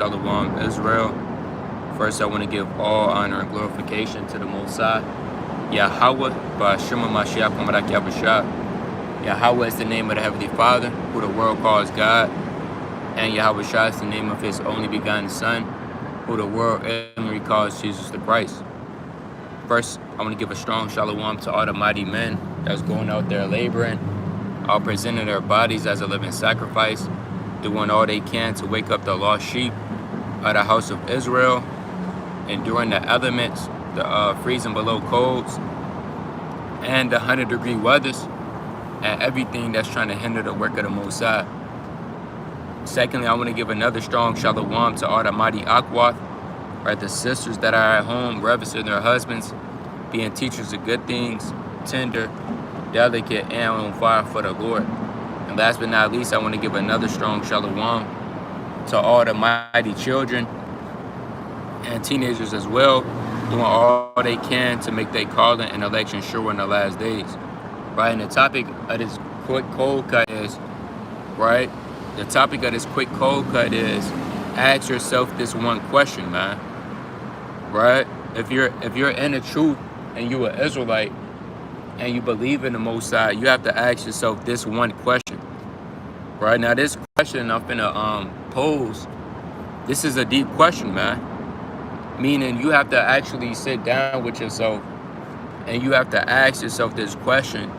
Shalom, Israel. First, I want to give all honor and glorification to the Most High, Yahweh, Ba'ashima Mashiach Marak Yahushua. Yahweh is the name of the Heavenly Father, who the world calls God, and Yahweh Shah is the name of His only begotten Son, who the world eminently calls Jesus the Christ. First, I want to give a strong shalom to all the mighty men that's going out there laboring, all presenting their bodies as a living sacrifice, doing all they can to wake up the lost sheep of the house of Israel, enduring the elements, the freezing below colds, and the 100-degree weathers, and everything that's trying to hinder the work of the Most High. Secondly, I want to give another strong shalom to all the mighty Akwath, right? The sisters that are at home reverencing their husbands, being teachers of good things, tender, delicate, and on fire for the Lord. And last but not least, I want to give another strong shalom to all the mighty children and teenagers as well, doing all they can to make their calling and election sure in the last days. Right, and the topic of this quick cold cut is, right, the topic of this quick cold cut is, ask yourself this one question, man. Right? If you're in the truth and you're an Israelite and you believe in the Most High, you have to ask yourself this one question. Right, now this question I'm finna pose, this is a deep question, man. Meaning you have to actually sit down with yourself and you have to ask yourself this question.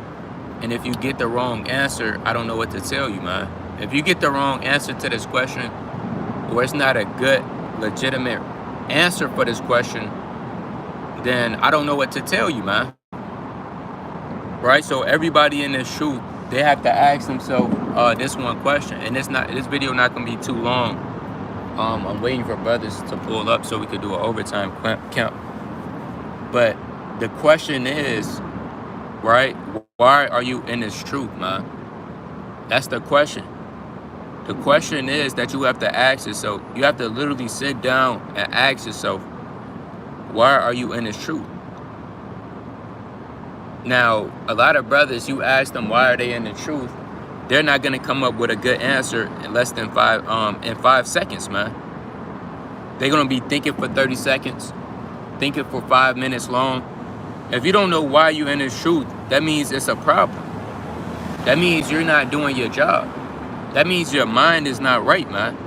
And if you get the wrong answer, I don't know what to tell you, man. If you get the wrong answer to this question, or it's not a good, legitimate answer for this question, then I don't know what to tell you, man. Right, so everybody in this truth, they have to ask themselves this one question, and this video not gonna be too long. I'm waiting for brothers to pull up so we could do an overtime count. But the question is, right, why are you in this truth, man? That's the question. The question is that you have to ask yourself. You have to literally sit down and ask yourself, why are you in this truth? Now, a lot of brothers, you ask them why are they in the truth, they're not gonna come up with a good answer in less than 5 seconds, man. They're gonna be thinking for 30 seconds, thinking for 5 minutes long. If you don't know why you're in this truth, that means it's a problem. That means you're not doing your job. That means your mind is not right, man.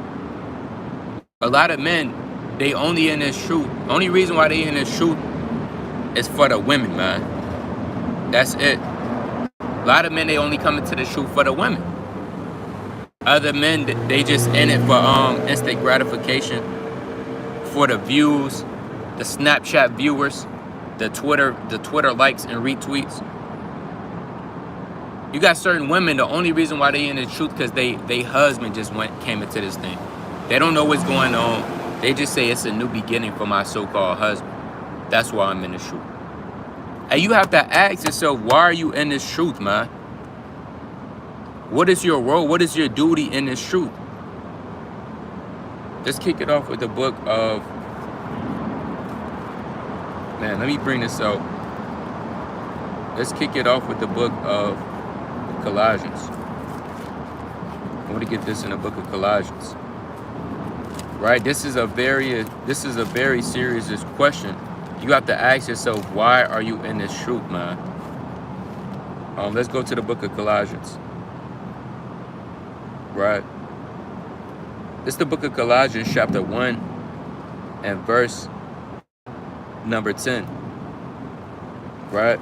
A lot of men, they only in this truth. Only reason why they in this truth is for the women, man. That's it. A lot of men, they only come into the truth for the women. Other men, they just in it for instant gratification, for the views, the Snapchat viewers, the Twitter likes and retweets. You got certain women, the only reason why they in the truth because they husband just came into this thing. They don't know what's going on. They just say it's a new beginning for my so-called husband. That's why I'm in the truth. And you have to ask yourself, why are you in this truth, man? What is your role? What is your duty in this truth? Let's kick it off with the book of, man, let me bring this out. Let's kick it off with the book of Colossians. I want to get this in the book of Colossians. Right? This is a very serious question. You have to ask yourself, why are you in this truth, man? Let's go to the book of Colossians. Right. It's the book of Colossians, chapter 1 and verse number 10. Right.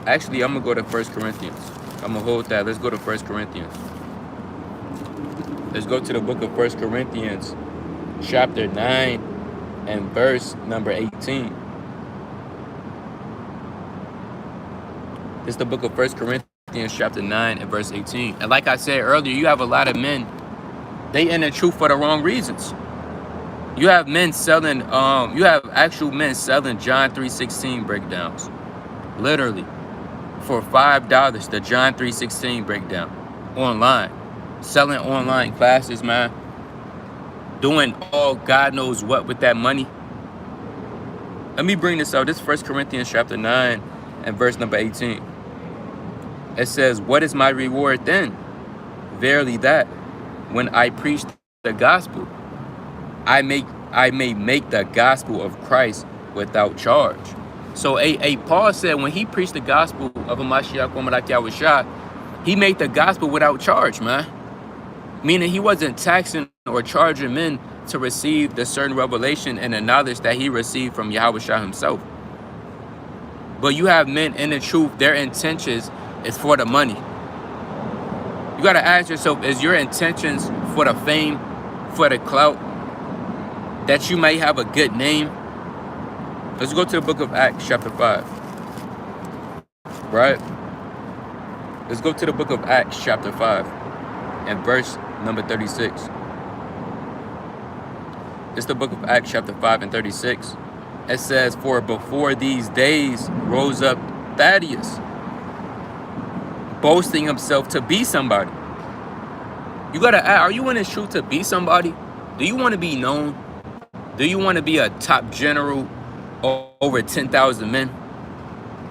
Actually, I'm going to go to 1 Corinthians. I'm going to hold that. Let's go to 1 Corinthians. Let's go to the book of 1 Corinthians, chapter 9 and verse number 18. It's the book of 1 Corinthians, chapter 9 and verse 18. And like I said earlier, you have a lot of men, they in the truth for the wrong reasons. You have men selling, you have actual men selling John 3:16 breakdowns. Literally. For $5, the John 3:16 breakdown. Online. Selling online classes, man. Doing all God knows what with that money. Let me bring this out. This is 1 Corinthians chapter 9 and verse number 18. It says, what is my reward then? Verily that, when I preach the gospel, I may make the gospel of Christ without charge. So Paul said when he preached the gospel of Mashiach Yahushua, he made the gospel without charge, man. Meaning he wasn't taxing or charging men to receive the certain revelation and the knowledge that he received from Yahushua himself. But you have men in the truth, their intentions is for the money. You got to ask yourself, is your intentions for the fame, for the clout, that you may have a good name? Let's go to the book of Acts chapter 5. Right? Let's go to the book of Acts chapter 5 and verse number 36. It's the book of Acts chapter 5 and 36. It says, for before these days rose up Thaddeus, boasting himself to be somebody. You gotta ask, are you in this truth to be somebody? Do you want to be known? Do you want to be a top general over 10,000 men?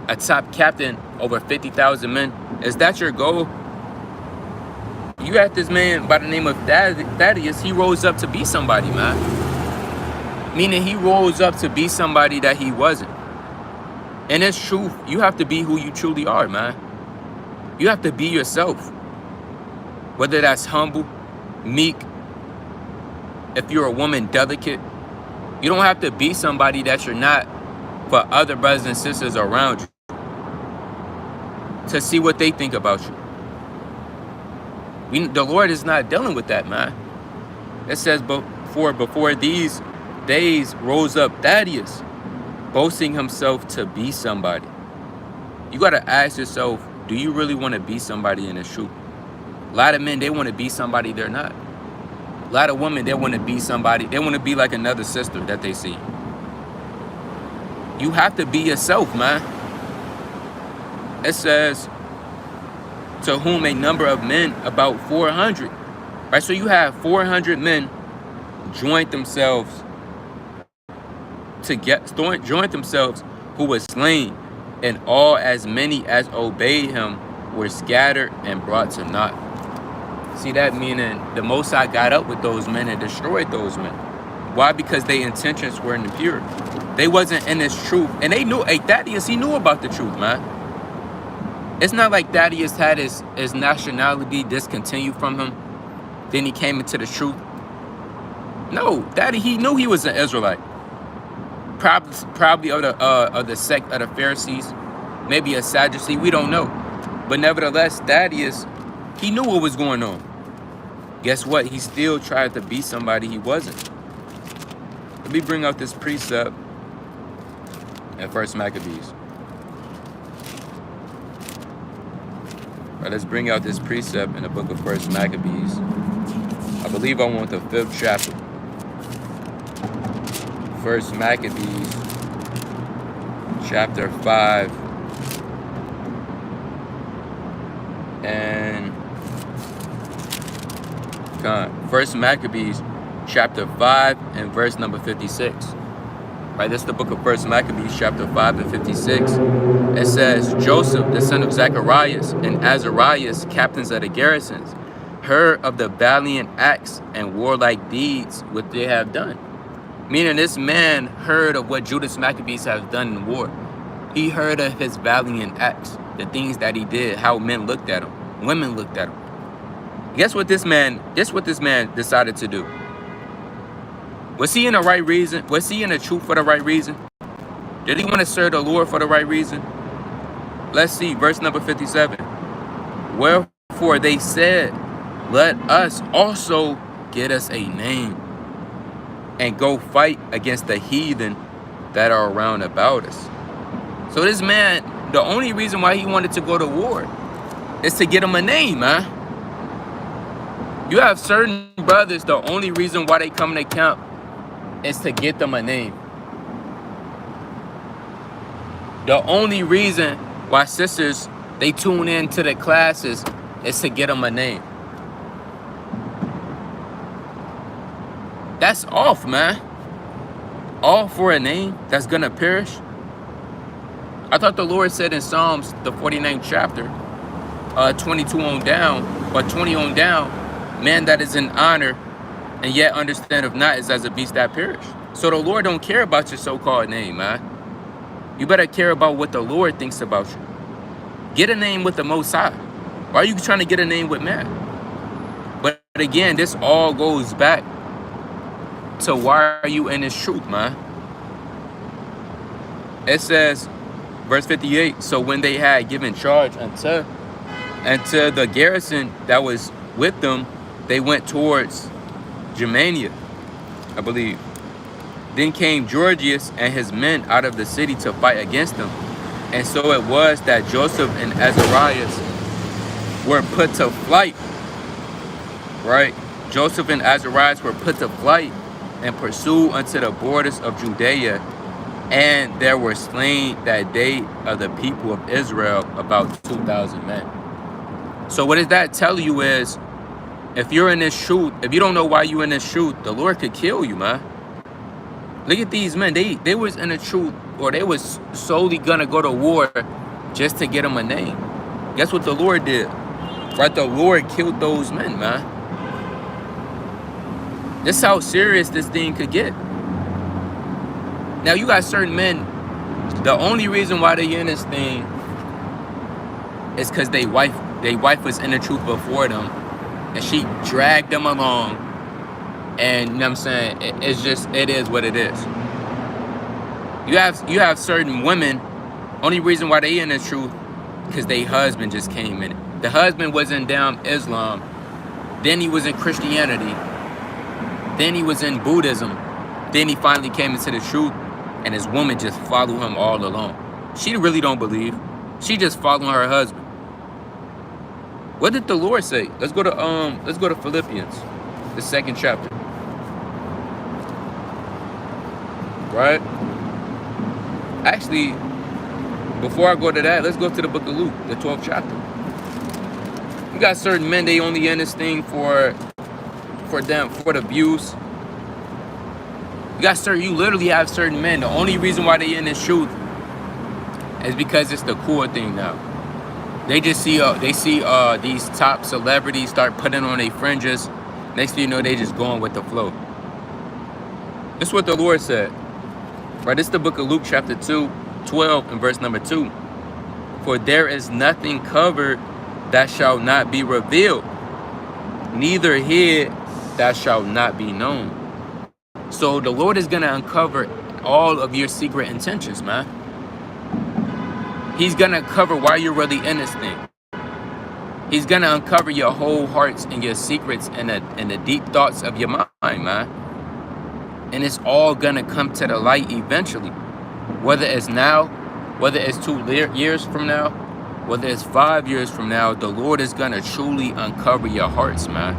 A top captain over 50,000 men? Is that your goal? You got this man by the name of Thaddeus. He rose up to be somebody, man. Meaning he rose up to be somebody that he wasn't. And it's truth. You have to be who you truly are, man. You have to be yourself. Whether that's humble, meek, if you're a woman, delicate. You don't have to be somebody that you're not for other brothers and sisters around you to see what they think about you. The Lord is not dealing with that, man. It says, before these days rose up Thaddeus, boasting himself to be somebody. You got to ask yourself, do you really want to be somebody in the truth? A lot of men, they want to be somebody they're not. A lot of women, they want to be somebody. They want to be like another sister that they see. You have to be yourself, man. It says, to whom a number of men, about 400. Right, so you have 400 men joined themselves who was slain, and all as many as obeyed him were scattered and brought to naught. See that? Meaning the Most High got up with those men and destroyed those men. Why? Because their intentions were impure. They wasn't in this truth. And they knew, Thaddeus, he knew about the truth, man. It's not like Thaddeus had his nationality discontinued from him. Then he came into the truth. No, he knew he was an Israelite. Probably of the sect of the Pharisees, maybe a Sadducee, we don't know. But nevertheless, Thaddeus, he knew what was going on. Guess what? He still tried to be somebody he wasn't. Let me bring out this precept at 1 Maccabees. All right, let's bring out this precept in the book of 1 Maccabees. I believe I want the 5th chapter. 1 Maccabees, chapter 5, and 1 Maccabees, chapter 5, and verse number 56. Right, this is the book of 1 Maccabees, chapter 5 and 56. It says, Joseph, the son of Zacharias, and Azarias, captains of the garrisons, heard of the valiant acts and warlike deeds which they have done. Meaning this man heard of what Judas Maccabees has done in war. He heard of his valiant acts, the things that he did, how men looked at him, women looked at him. Guess what this man decided to do? Was he in the right reason? Was he in the truth for the right reason? Did he want to serve the Lord for the right reason? Let's see, verse number 57. Wherefore they said, let us also get us a name and go fight against the heathen that are around about us. So this man, the only reason why he wanted to go to war is to get him a name, man. You have certain brothers, the only reason why they come to camp is to get them a name. The only reason why sisters, they tune in to the classes is to get them a name. That's off, man. All for a name that's gonna perish. I thought the Lord said in Psalms, the 49th chapter, 22 on down, or 20 on down, man that is in honor and yet understandeth not is as a beast that perish. So the Lord don't care about your so-called name, man. You better care about what the Lord thinks about you. Get a name with the Most High. Why are you trying to get a name with man? But again, this all goes back to why are you in this truth, man? It says, verse 58, so when they had given charge unto the garrison that was with them, they went towards Germania, I believe. Then came Georgius and his men out of the city to fight against them. And so it was that Joseph and Azarias were put to flight, right? Joseph and Azarias were put to flight and pursued unto the borders of Judea. And there were slain that day of the people of Israel about 2,000 men. So what does that tell you is, if you're in this truth, if you don't know why you're in this truth, the Lord could kill you, man. Look at these men. They was in the truth, or they was solely gonna go to war just to get them a name. Guess what the Lord did? Right? The Lord killed those men, man. This is how serious this thing could get. Now you got certain men, the only reason why they in this thing is because they wife was in the truth before them, and she dragged them along. And you know what I'm saying? It's just, it is what it is. You have certain women, only reason why they in the truth, because their husband just came in it. The husband was in damn Islam, then he was in Christianity, then he was in Buddhism, then he finally came into the truth, and his woman just followed him all along. She really don't believe. She just following her husband. What did the Lord say? Let's go to Philippians, the 2nd chapter. Right? Actually, before I go to that, let's go to the book of Luke, the 12th chapter. You got certain men, they only in this thing for the views. You literally have certain men, the only reason why they in this truth is because it's the cool thing now. They just see these top celebrities start putting on their fringes. Next thing you know, they just going with the flow. That's what the Lord said. Right, it's the book of Luke chapter 12 and verse number 2. For there is nothing covered that shall not be revealed, neither hid that shall not be known. So the Lord is going to uncover all of your secret intentions, man. He's going to cover why you're really in this thing. He's going to uncover your whole hearts and your secrets and the deep thoughts of your mind, man. And it's all going to come to the light eventually. Whether it's now, whether it's 2 years from now, whether it's 5 years from now, the Lord is going to truly uncover your hearts, man.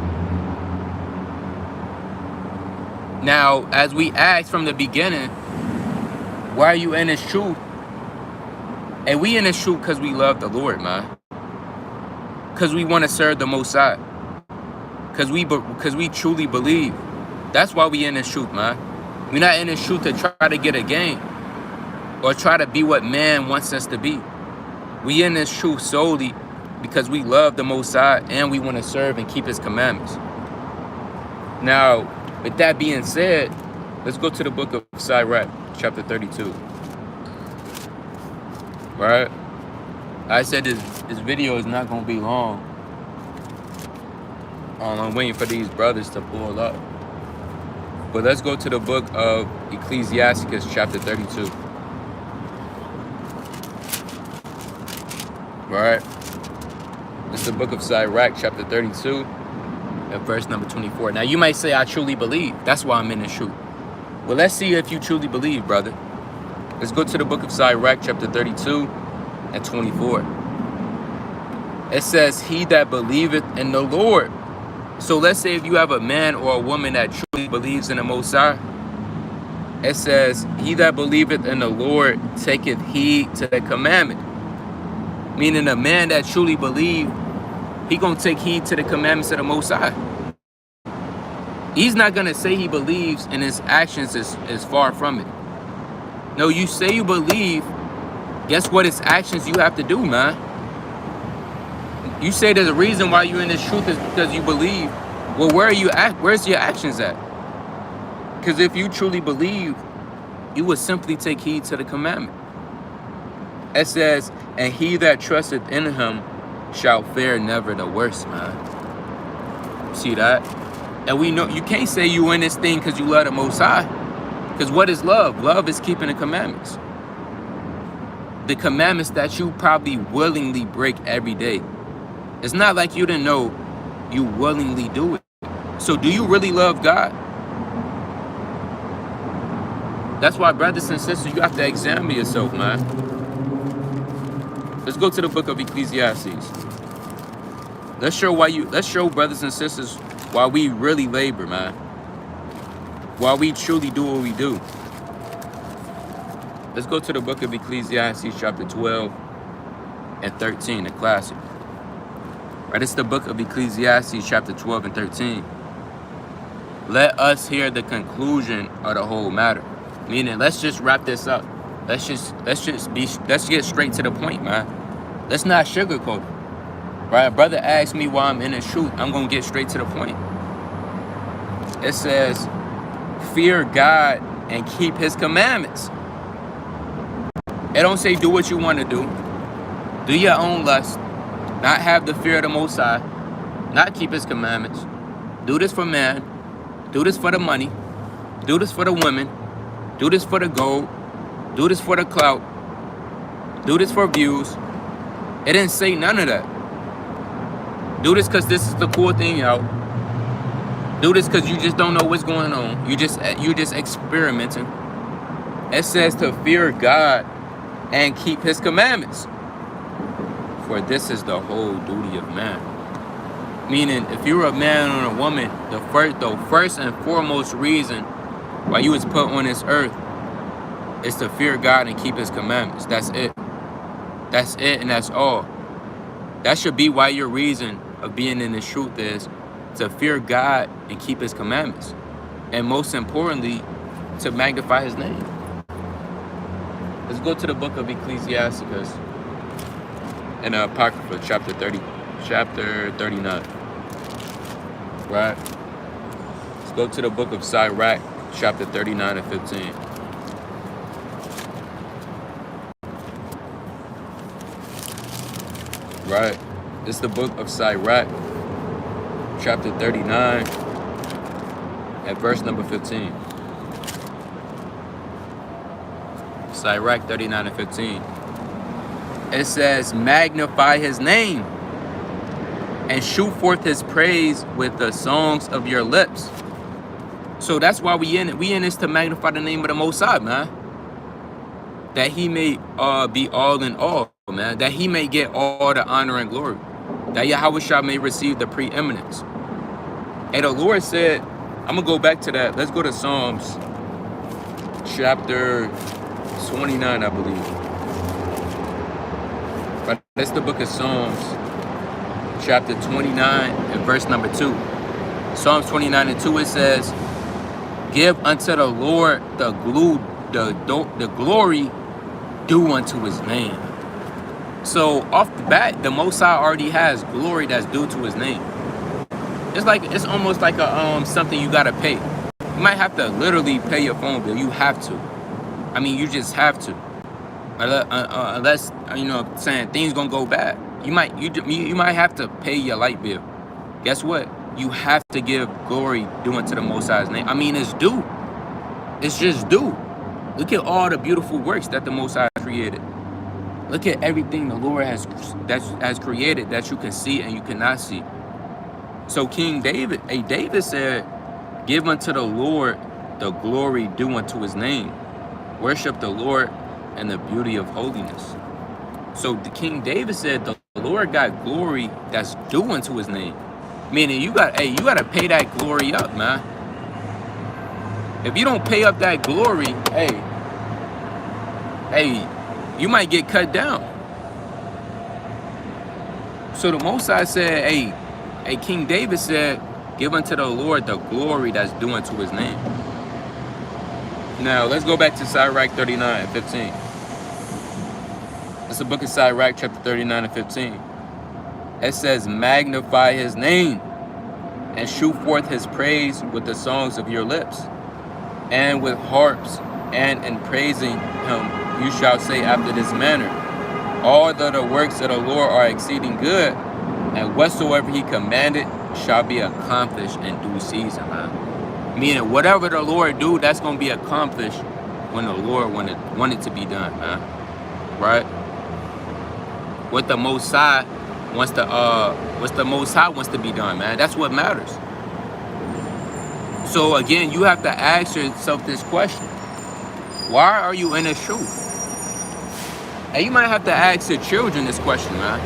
Now, as we asked from the beginning, why are you in this truth? And we in this truth because we love the Lord, man. Because we want to serve the Most High. Because we truly believe. That's why we in this truth, man. We're not in this truth to try to get a gain or try to be what man wants us to be. We in this truth solely because we love the Most High and we want to serve and keep His commandments. Now, with that being said, let's go to the book of Sirach, chapter 32. Right? I said this video is not going to be long. I'm waiting for these brothers to pull up. But let's go to the book of Ecclesiasticus, chapter 32. Right? It's the book of Sirach, chapter 32, and verse number 24. Now, you might say, I truly believe. That's why I'm in this truth. Well, let's see if you truly believe, brother. Let's go to the book of Sirach, chapter 32, and 24. It says, he that believeth in the Lord. So let's say if you have a man or a woman that truly believes in the Most High, it says, he that believeth in the Lord taketh heed to the commandment. Meaning a man that truly believes, he going to take heed to the commandments of the Most High. He's not going to say he believes and his actions is far from it. No, you say you believe, guess what? It's actions you have to do, man. You say there's a reason why you're in this truth is because you believe. Well, where are you at? Where's your actions at? Because if you truly believe, you would simply take heed to the commandment. It says, and he that trusteth in him shall fare never the worse, man. See that? And we know you can't say you in this thing because you love the Most High. Because what is love? Love is keeping the commandments. The commandments that you probably willingly break every day. It's not like you didn't know, you willingly do it. So do you really love God? That's why, brothers and sisters, you have to examine yourself, man. Let's go to the book of Ecclesiastes. Let's show brothers and sisters why we really labor, man. Why we truly do what we do. Let's go to the book of Ecclesiastes, chapter 12 and 13, the classic. Right, it's the book of Ecclesiastes, chapter 12 and 13. Let us hear the conclusion of the whole matter. Meaning, let's just wrap this up. Let's get straight to the point, man. Let's not sugarcoat it. Right? A brother asked me why I'm in the truth. I'm gonna get straight to the point. It says, fear God and keep his commandments. It don't say do what you want to do. Do your own lust. Not have the fear of the Most High. Not keep his commandments. Do this for man. Do this for the money. Do this for the women. Do this for the gold. Do this for the clout. Do this for views. It didn't say none of that. Do this because this is the cool thing out. Do this because you just don't know what's going on. You just experimenting. It says to fear God and keep his commandments. For this is the whole duty of man. Meaning, if you're a man or a woman, the first and foremost reason why you was put on this earth is to fear God and keep his commandments. That's it. That's it, and that's all. That should be why your reason of being in this truth is to fear God and keep his commandments. And most importantly, to magnify his name. Let's go to the book of Ecclesiastes in Apocrypha, chapter 39. Right? Let's go to the book of Sirach, chapter 39 and 15. Right? It's the book of Sirach, chapter 39, at verse number 15. Sirach 39 and 15. It says, magnify his name and shoot forth his praise with the songs of your lips. So that's why we in it. We in this to magnify the name of the Most High, man. That he may be all in all, man. That he may get all the honor and glory. That Yahweh may receive the preeminence. And the Lord said, I'm going to go back to that. Let's go to Psalms chapter 29, I believe. But that's the book of Psalms, chapter 29 and verse number 2. Psalms 29 and 2, it says, give unto the Lord the glory due unto his name. So off the bat, the Most High already has glory that's due to his name. It's almost like a something you gotta pay. You might have to literally pay your phone bill. You have to. I mean, you just have to. Unless you know, saying things gonna go bad. You might have to pay your light bill. Guess what? You have to give glory due unto the Most High's name. I mean, it's due. It's just due. Look at all the beautiful works that the Most High created. Look at everything the Lord has created that you can see and you cannot see. So King David, David said, give unto the Lord the glory due unto his name. Worship the Lord in the beauty of holiness. So the King David said the Lord got glory that's due unto his name. Meaning you gotta pay that glory up, man. If you don't pay up that glory, you might get cut down. So the Most High said, King David said, give unto the Lord the glory that's due unto his name. Now, let's go back to Sirach 39 and 15. It's the book of Sirach, chapter 39 and 15. It says, magnify his name and shew forth his praise with the songs of your lips, and with harps, and in praising him you shall say after this manner, all the works of the Lord are exceeding good, and whatsoever he commanded shall be accomplished in due season, man. Meaning whatever the Lord do, that's going to be accomplished when the Lord want it to be done, man. Right? What the Most High wants to be done, man. That's what matters. So again, you have to ask yourself this question: why are you in a shoe? And you might have to ask your children this question, man.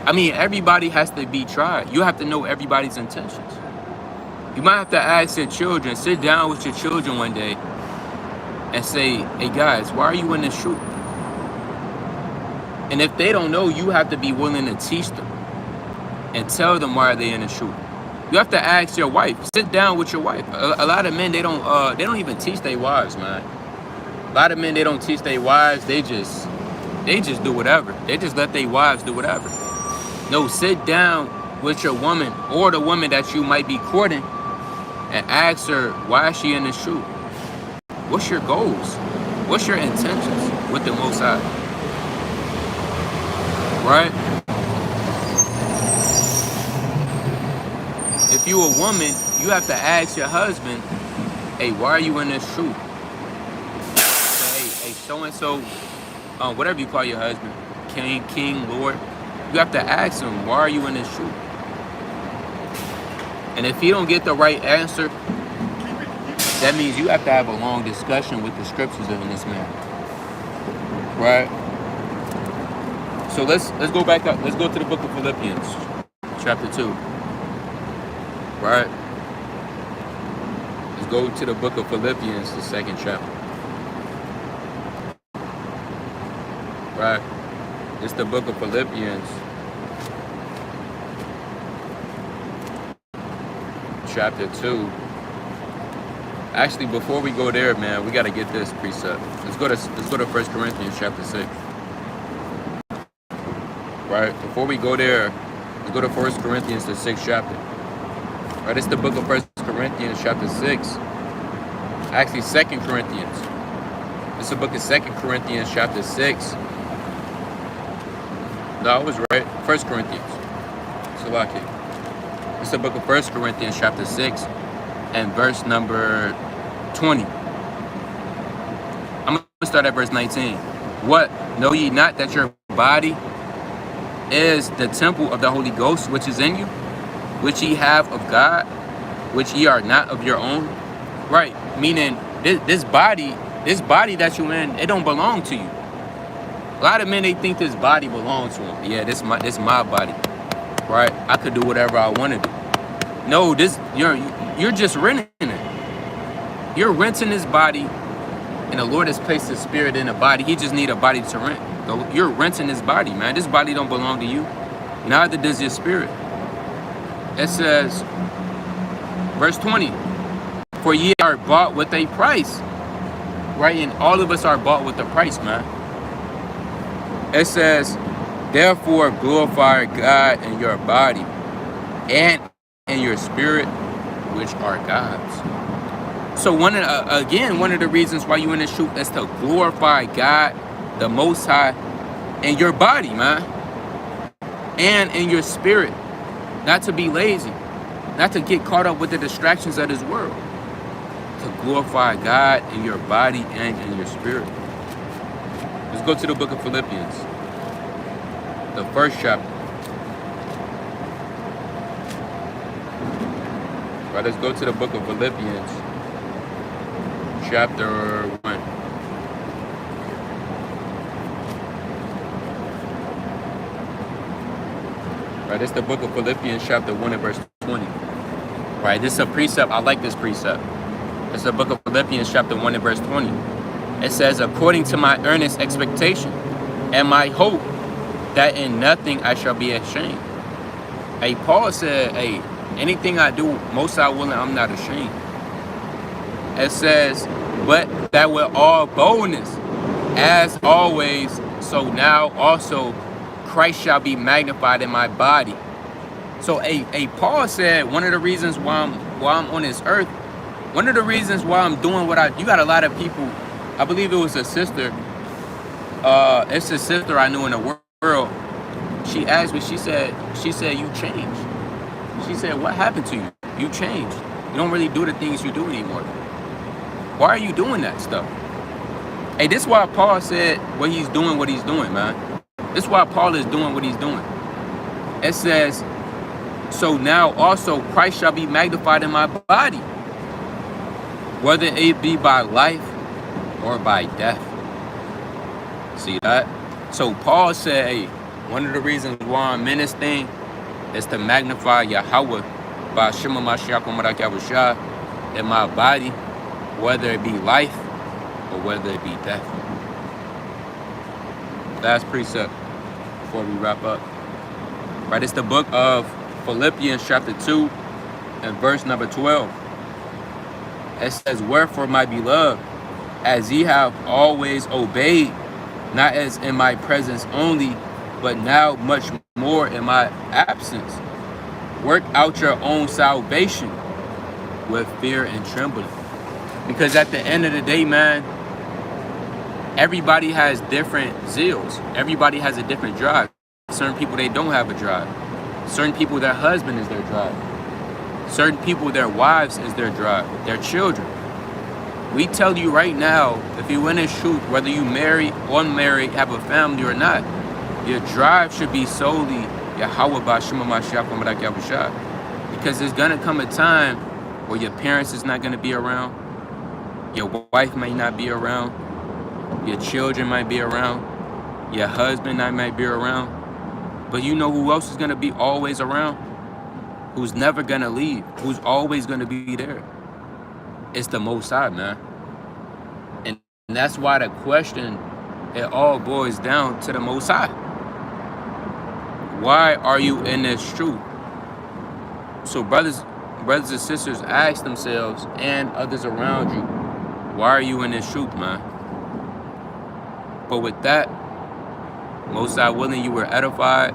I mean, everybody has to be tried. You have to know everybody's intentions. You might have to ask your children, sit down with your children one day and say, hey guys, why are you in this shoe? And if they don't know, you have to be willing to teach them and tell them why they're in the shoe. You have to ask your wife. Sit down with your wife. A lot of men, they don't even teach their wives, man. A lot of men, they don't teach their wives. They just do whatever. They just let their wives do whatever. No, sit down with your woman or the woman that you might be courting and ask her, why is she in the shoe? What's your goals? What's your intentions with the Most High? Right? If you a woman, you have to ask your husband, hey, why are you in this shoe? Say, hey, so-and-so, whatever you call your husband, king, Lord, you have to ask him, why are you in this shoe? And if he don't get the right answer, that means you have to have a long discussion with the scriptures in this man. Right? So let's go back up. Let's go to the book of Philippians, chapter 2. Right? Let's go to the book of Philippians, the 2nd chapter. Right? It's the book of Philippians, chapter 2. Actually, before we go there, man, we got to get this precept. Let's go to 1 Corinthians chapter 6. Right? Before we go there, let's go to 1 Corinthians, the 6th chapter. Right? It's the book of 1 Corinthians chapter 6. Actually, 2 Corinthians. It's the book of 2 Corinthians chapter 6. No, I was right. 1 Corinthians. Salaki. It's the book of 1 Corinthians chapter 6 and verse number 20. I'm going to start at verse 19. What? Know ye not that your body is the temple of the Holy Ghost, which is in you, which ye have of God, which ye are not of your own? Right. Meaning this body that you in, it don't belong to you. A lot of men, they think this body belongs to them. Yeah, this my body. Right? I could do whatever I want to do. No, you're just renting it. You're renting this body, and the Lord has placed His Spirit in a body. He just need a body to rent. So you're renting this body, man. This body don't belong to you. Neither does your spirit. It says, verse 20, for ye are bought with a price. Right? And all of us are bought with a price, man. It says, therefore glorify God in your body and in your spirit, which are God's. So one of the reasons why you in this shoot is to glorify God, the Most High, in your body, man, and in your spirit. Not to be lazy, not to get caught up with the distractions of this world. To glorify God in your body and in your spirit. Let's go to the book of Philippians, the 1st chapter. Right, let's go to the book of Philippians, chapter 1. Right, it's the book of Philippians, chapter 1 and verse 20. Right, this is a precept. I like this precept. It's the book of Philippians, chapter 1 and verse 20. It says, according to my earnest expectation and my hope that in nothing I shall be ashamed. Hey, Paul said, hey, anything I do, most I willing, I'm not ashamed. It says, but that with all boldness, as always, so now also Christ shall be magnified in my body, So Paul said one of the reasons why I'm on this earth, one of the reasons why I'm doing you got a lot of people, I believe it was a sister, it's a sister I knew in the world. She asked me, she said, you changed. She said, what happened to you? You changed. You don't really do the things you do anymore. Why are you doing that stuff? Hey, this is why Paul said what he's doing, man. This is why Paul is doing what he's doing. It says, so now also Christ shall be magnified in my body, whether it be by life or by death. See that? So Paul said, hey, one of the reasons why I'm in this thing is to magnify Yahweh by Shema Mashiach Umarak Yahushua in my body, whether it be life or whether it be death. Last precept before we wrap up. Right, it's the book of Philippians chapter 2 and verse number 12. It says, wherefore, my beloved, as ye have always obeyed, not as in my presence only, but now much more in my absence, work out your own salvation with fear and trembling. Because at the end of the day, man, everybody has different zeals. Everybody has a different drive. Certain people, they don't have a drive. Certain people, their husband is their drive. Certain people, their wives is their drive. Their children. We tell you right now, if you in this truth, whether you married, unmarried, have a family or not, your drive should be solely Yahweh B'Shema Mashiach Umarak Yahushua. Because there's going to come a time where your parents is not going to be around. Your wife might not be around. Your children might be around. Your husband might be around. But you know who else is going to be always around? Who's never going to leave? Who's always going to be there? It's the Most High, man. And that's why the question, it all boils down to the Most High. Why are you in this truth? So brothers and sisters, ask themselves and others around you, why are you in this truth, man? But with that, Most High willing, you were edified,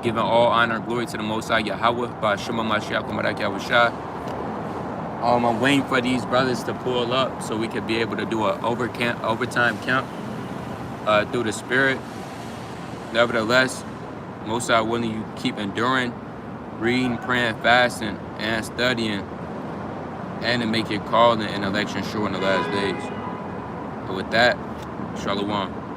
giving all honor and glory to the Most High Yahweh by Shema Mashiach Umarak Yahushua. I'm waiting for these brothers to pull up so we could be able to do an overtime count through the Spirit. Nevertheless, Most High willing, you keep enduring, reading, praying, fasting, and studying, and to make your calling and election sure in the last days. But with that, Shalom.